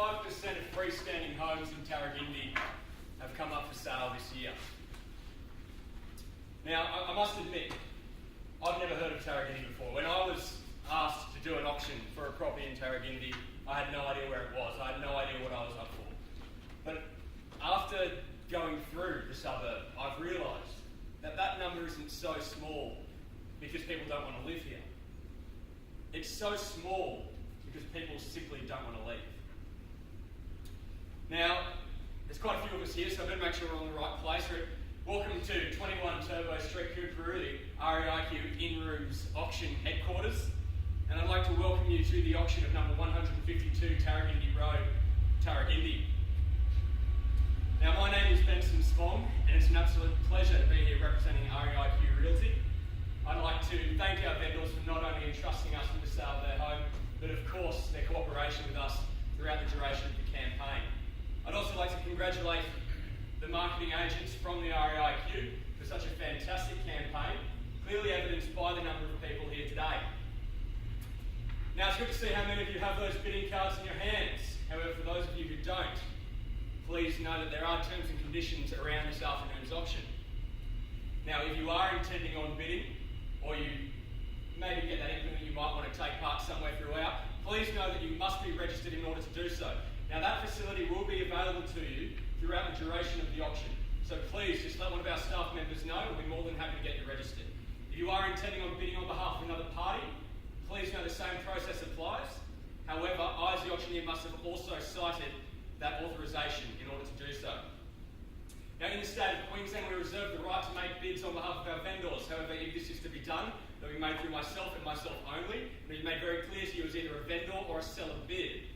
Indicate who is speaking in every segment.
Speaker 1: 5% of freestanding homes in Tarragindi have come up for sale this year. Now, I must admit, I've never heard of Tarragindi before. When I was asked to do an auction for a property in Tarragindi, I had no idea where it was. I had no idea what I was up for. But after going through the suburb, I've realised that that number isn't so small because people don't want to live here. It's so small because people simply don't want to leave. Now, there's quite a few of us here, so I better make sure we're on the right place. Welcome to 21 Turbo Street, Coorparoo, the REIQ In-Rooms Auction Headquarters. And I'd like to welcome you to the auction of number 152 Tarragindi Road, Tarragindi. Now, my name is Benson Spong, and it's an absolute pleasure to be here representing REIQ Realty. I'd like to thank our vendors for not only entrusting us with the sale of their home, but of course their cooperation with us throughout the duration of the campaign. I'd also like to congratulate the marketing agents from the REIQ for such a fantastic campaign, clearly evidenced by the number of people here today. Now, it's good to see how many of you have those bidding cards in your hands. However, for those of you who don't, please know that there are terms and conditions around this afternoon's auction. Now, if you are intending on bidding, or you maybe get that inkling that you might want to take part somewhere throughout, please know that you must be registered in order to do so. Now, that facility will be available to you throughout the duration of the auction. So please, just let one of our staff members know, and we'll be more than happy to get you registered. If you are intending on bidding on behalf of another party, please know the same process applies. However, I, as the auctioneer, must have also cited that authorisation in order to do so. Now, in the state of Queensland, we reserve the right to make bids on behalf of our vendors. However, if this is to be done, they'll be made through myself and myself only. It'll be made very clear to you as either a vendor or a seller bid.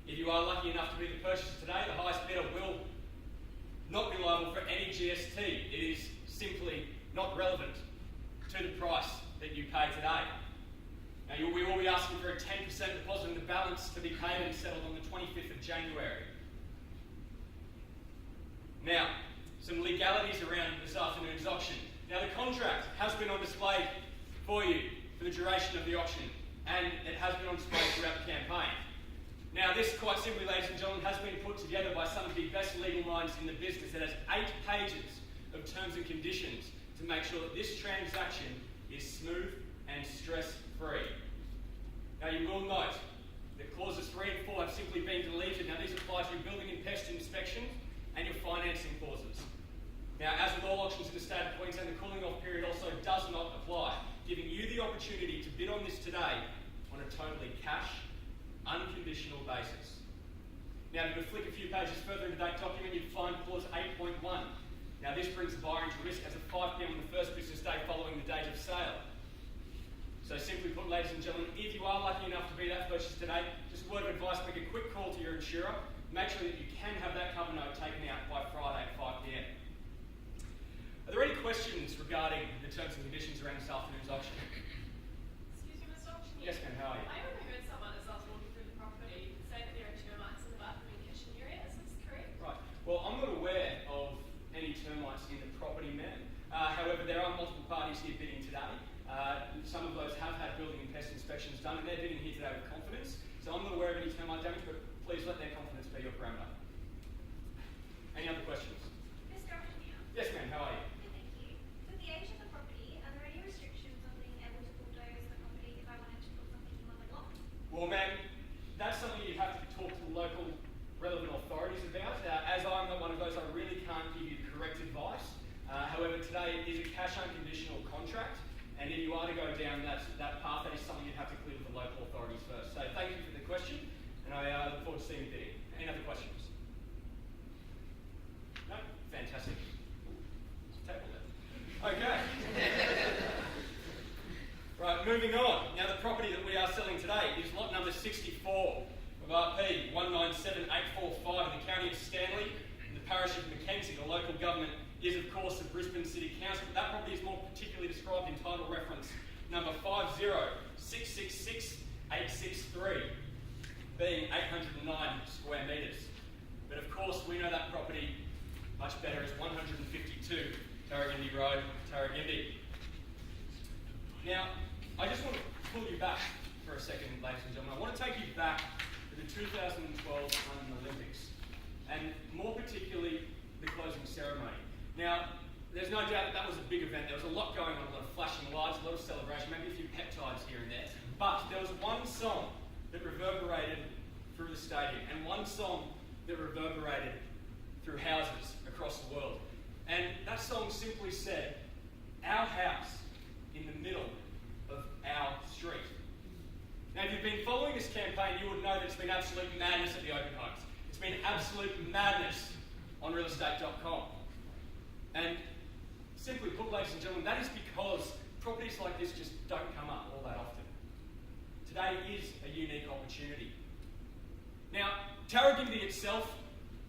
Speaker 1: If you are lucky enough to be the purchaser today, the highest bidder will not be liable for any GST. It is simply not relevant to the price that you pay today. Now, we will be asking for a 10% deposit and the balance to be paid and settled on the 25th of January. Now, some legalities around this afternoon's auction. Now, the contract has been on display for you for the duration of the auction, and it has been on display throughout the campaign. Now, this, quite simply, ladies and gentlemen, has been put together by some of the best legal minds in the business. It has 8 pages of terms and conditions to make sure that this transaction is smooth and stress-free. Now, you will note that clauses 3 and 4 have simply been deleted. Now, these apply to your building and pest inspections and your financing clauses. Now, as with all auctions in the state of Queensland, the cooling off period also does not apply, giving you the opportunity to bid on this today on a totally cash, unconditional basis. Now, if you flick a few pages further into that document, you'd find clause 8.1. Now, this brings the buyer into risk as of 5 p.m. on the first business day following the date of sale. So simply put, ladies and gentlemen, if you are lucky enough to be that purchase today, just a word of advice, make a quick call to your insurer. Make sure that you can have that cover note taken out by Friday at 5 p.m. Are there any questions regarding the terms and conditions around this afternoon's auction?
Speaker 2: Excuse me, Mr. Auctioneer.
Speaker 1: Yes, ma'am, how are you?
Speaker 2: I overheard someone as I was walking through the property say that there are termites in the bathroom and kitchen area. Is this correct?
Speaker 1: Right. Well, I'm not aware of any termites in the property, ma'am. However, there are multiple parties here bidding today. Some of those have had building and pest inspections done, and they're bidding here today with confidence. So I'm not aware of any termite damage, but please let their confidence be your parameter. Any other questions?
Speaker 3: Mr. Auctioneer.
Speaker 1: Yes, ma'am. How are you?
Speaker 3: Good, thank you. With the age of the property, are there any restrictions on being able to bulldoze the property if I wanted to put something in my loft?
Speaker 1: Well, ma'am, that's something you have to talk to the local relevant authorities about. As I'm not one of those, I really can't give you correct advice. However, today it is a cash unconditional contract, and if you are to go down that path, that is something you'd have to clear with the local authorities first. So thank you for the question, and I look forward to seeing you bidding. Any other questions? No? Fantastic. Table there. Okay. Right, moving on. Now, the property that we are selling today is lot number 64 of RP 197845 in the county of Stanley, in the parish of Mackenzie. The local government is, of course, the Brisbane City Council. But that property is more particularly described in title reference number 50666-863, being 809 square metres. But of course, we know that property much better as 152 Tarragindi Road, Tarragindi. Now, I just want to pull you back for a second, ladies and gentlemen. I want to take you back to the 2012 London Olympics, and more particularly the closing ceremony. Now, there's no doubt that was a big event. There was a lot going on, a lot of flashing lights, a lot of celebration, maybe a few peptides here and there. But there was one song that reverberated through the stadium, and one song that reverberated through houses across the world. And that song simply said, "Our house in the middle of our street." Now, if you've been following this campaign, you would know that it's been absolute madness at the open homes. It's been absolute madness on realestate.com. And simply put, ladies and gentlemen, that is because properties like this just don't come up all that often. Today is a unique opportunity. Now, Tarragindi itself,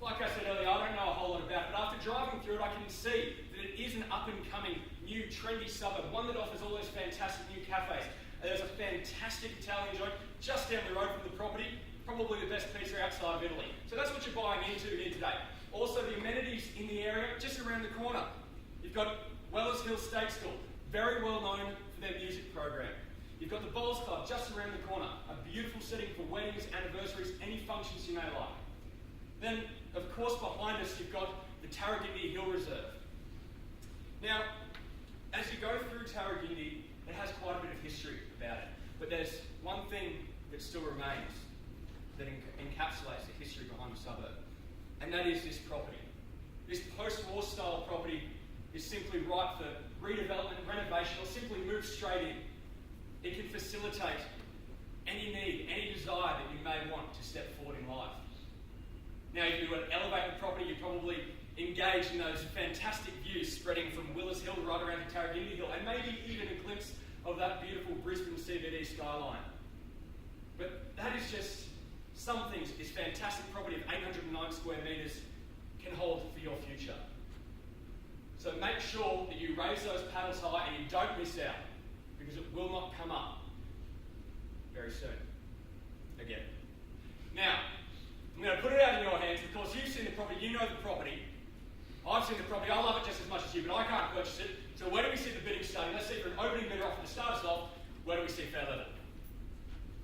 Speaker 1: like I said earlier, I don't know a whole lot about it, but after driving through it, I can see that it is an up-and-coming, new, trendy suburb, one that offers all those fantastic new cafes. There's a fantastic Italian joint just down the road from the property, probably the best pizza outside of Italy. So that's what you're buying into here today. Also, the amenities in the area, just around the corner. You've got Wellers Hill State School, very well known for their music program. You've got the Bowls Club just around the corner, a beautiful setting for weddings, anniversaries, any functions you may like. Then, of course, behind us, you've got the Tarragindi Hill Reserve. Now, as you go through Tarragindi, it has quite a bit of history about it. But there's one thing that still remains that encapsulates the history behind the suburb. And that is this property. This post-war style property is simply ripe for redevelopment, renovation, or simply move straight in. It can facilitate any need, any desire that you may want to step forward in life. Now, if you were to elevate the property, you'd probably engage in those fantastic views spreading from Willers Hill right around to Tarragindi Hill, and maybe even a glimpse of that beautiful Brisbane CBD skyline. But that is just some things this fantastic property of 809 square metres can hold for your future. So make sure that you raise those paddles high and you don't miss out, because it will not come up very soon. Again. Now, I'm going to put it out in your hands because you've seen the property, you know the property. I've seen the property, I love it just as much as you, but I can't purchase it. So where do we see the bidding starting? Let's see for an opening bidder offer to start us off, where do we see fair level?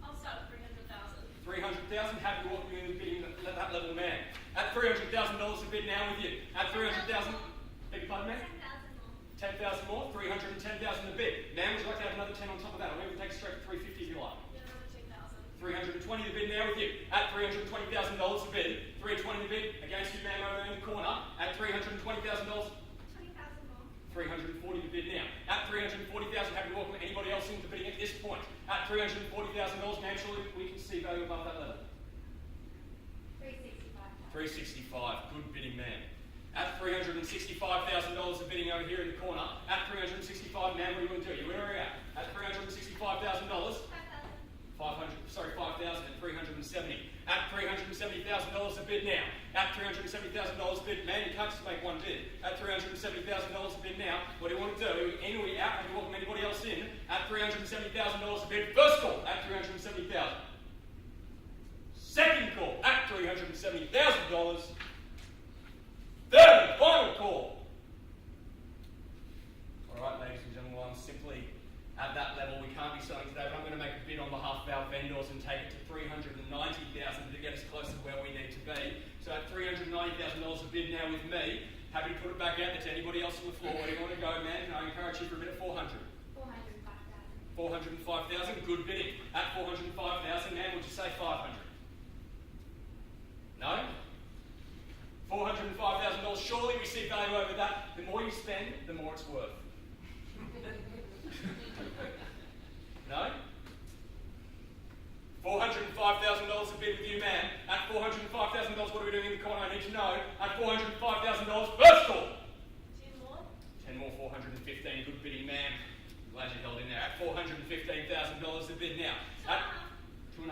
Speaker 2: I'll start at 300,000.
Speaker 1: 300,000, happy to welcome you in the bidding at that level, man. At $300,000 a bid now with you. At 300,000, beg your pardon, man? 10,000 more, 310,000 a bid. Man, would you like to have another 10 on top of that? Or we can take it straight to 350 if you like.
Speaker 2: Yeah, another 2,000.
Speaker 1: 320 the bid now with you. At $320,000 a bid. 320 the bid against you, man, over in the corner. At $320,000.
Speaker 3: 20,000 more.
Speaker 1: 340 the bid now. At 340,000, happy to welcome anybody else into bidding at this point. At $340,000, man, surely we can see value above that level.
Speaker 3: 365.
Speaker 1: 365, good bidding, man. At $365,000 of bidding over here in the corner. At 365, man, what do you want to do? You where are we at? At $365,000. 5,000 at 370. At $370,000 a bid now. At $370,000 a bid, man, you can't just make one bid. At $370,000 a bid now, what do you want to do? In or out, and you welcome anybody else in. At $370,000 a bid, first call at $370,000. Second call at $370,000. Third and final call. All right, ladies and gentlemen, well, I'm simply at that level. We can't be selling today, but I'm going to make a bid on behalf of our vendors and take it to $390,000 to get us close to where we need to be. So at $390,000 a bid now with me. Happy to put it back out there to anybody else on the floor. Where do you want to go, man? I encourage you for a bid at 400.
Speaker 3: 405,000.
Speaker 1: 405,000, good bidding. At 405,000, man, would you say 500? No? $405,000, surely we see value over that. The more you spend, the more it's worth. No? $405,000 a bid with you, man. At $405,000, what are we doing in the corner? I need to know. At $405,000, first call.
Speaker 2: 10 more.
Speaker 1: 10 more, 415, good bidding, man. Glad you held in there. At $415,000 a bid now. At 2.5,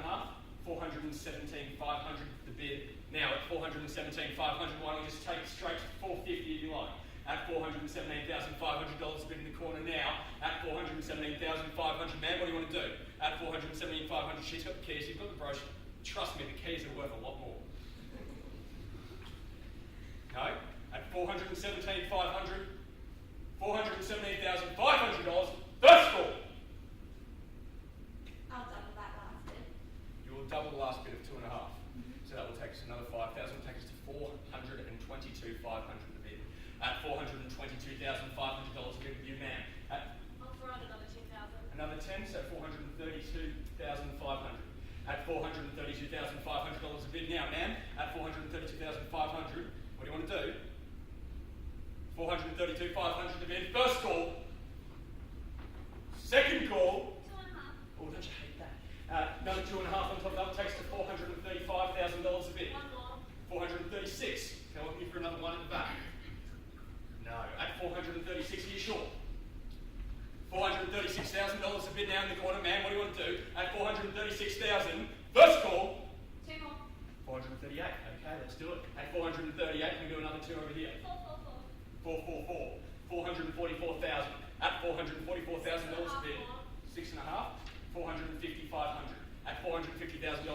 Speaker 1: 417,500 the bid. Now at 417,500, why don't we just take it straight to 450 if you like. At $417,500 a bid in the corner now. At $417,500, man, what do you want to do? At $417,500, she's got the keys, you've got the brochure. Trust me, the keys are worth a lot more. No? At $417,500, $417,500, first call.
Speaker 3: I'll double that last bid.
Speaker 1: You will double the last bid of 2.5. So that will take us another 5,000. Will take us to 422,500 a bid. At $422,500 a bid with you, ma'am.
Speaker 2: I'll throw out another 10,000.
Speaker 1: Another 10, so 432,500. At $432,500 a bid now, ma'am. At $432,500, what do you want to do? $432,500 a bid. First call. Second call.
Speaker 3: 2.5.
Speaker 1: Oh, don't you hate that? Another 2.5 on top of that takes to $435,000 a bid.
Speaker 2: One more.
Speaker 1: 436. Can I look you for another one at the back? No. At 436, are you sure? $436,000 a bid now in the corner, man. What do you want to do? At 436,000. First call.
Speaker 3: 2 more.
Speaker 1: 438. Okay, let's do it. At 438, we do another 2 over here.
Speaker 3: 444.
Speaker 1: 444. 444,000. At $444,000 a bid. 6.5. 450,500. At $450,000, 500 to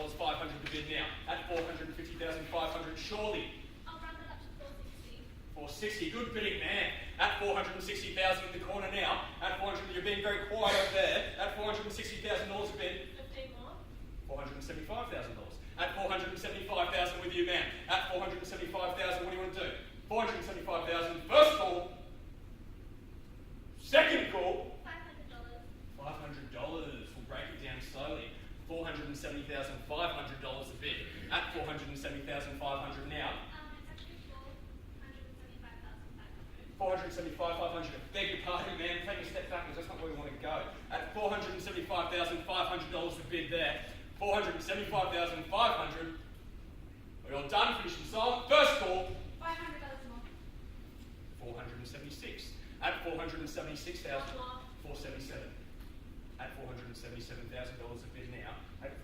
Speaker 1: bid now. At 450,500, surely.
Speaker 3: I'll round it up to 460.
Speaker 1: 460, good bidding, man. At 460,000 in the corner now. At 400, you're being very quiet over there. At $460,000 a bid.
Speaker 2: 15 more.
Speaker 1: $475,000. At 475,000 with you, man. At 475,000, what do you want to do? 475,000, first call. Second call.
Speaker 3: $500.
Speaker 1: $500. We'll break it down slowly. $470,500 a bid. At $470,500 now.
Speaker 3: It's actually $475,500.
Speaker 1: $475,500. Beg your pardon, man. Take a step backwards. That's not where we want to go. At $475,500 a bid there. $475,500. We're all done. Finishing sold. First call.
Speaker 3: $500 more.
Speaker 1: 476. At 476,000.
Speaker 2: One more.
Speaker 1: 477. At $477,000 a bid now.
Speaker 3: I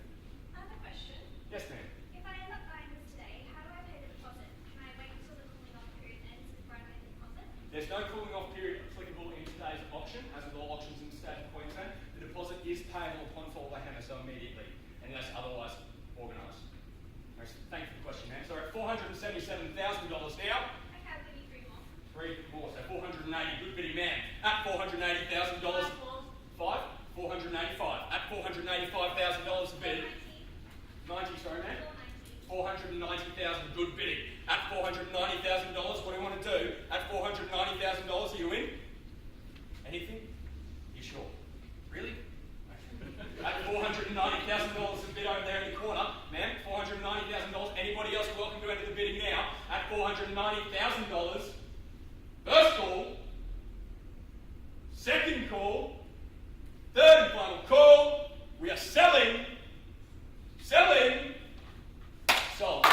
Speaker 3: have a question.
Speaker 1: Yes, ma'am.
Speaker 3: If I end up buying this today, how do I pay the deposit? Can I wait until the cooling off period ends before I pay the deposit?
Speaker 1: There's no cooling off period applicable in today's auction, as with all auctions in the state of Queensland. The deposit is payable upon fall by hammer, so immediately, unless otherwise organised. Thank you for the question, ma'am. So we're at $477,000 now.
Speaker 3: Okay, I'll give you 3 more.
Speaker 1: 3 more, so 480. Good bidding, ma'am. At $480,000.
Speaker 2: 5 more.
Speaker 1: 5. 485. At $485,000 a bid. 90, sorry, ma'am. 490,000. Good bidding. At $490,000, what do you want to do? At $490,000, are you in? Anything? You sure? Really? At $490,000 a bid over there in the corner, ma'am. $490,000. Anybody else welcome to enter the bidding now? At $490,000. First call. Second call. Third and final call. We are selling. Selling. Sold.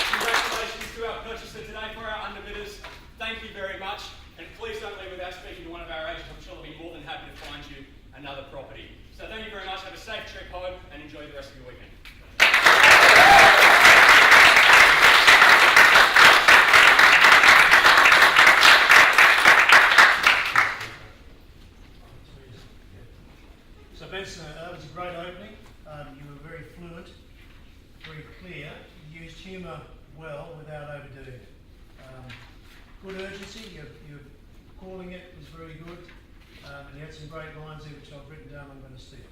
Speaker 1: Congratulations to our purchaser today. For our underbidders, thank you very much. And please don't leave without speaking to one of our agents. I'm sure they'll be more than happy to find you another property. So thank you very much. Have a safe trip home and enjoy the rest of your weekend.
Speaker 4: So Benson, that was a great opening. You were very fluent, very clear. You used humour well without overdoing it. Good urgency. Your calling it was very good. And you had some great lines there which I've written down. I'm going to steal.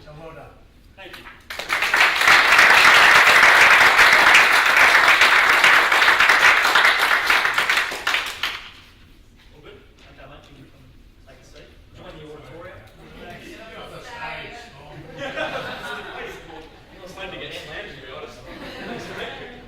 Speaker 4: So well done.
Speaker 1: Thank you.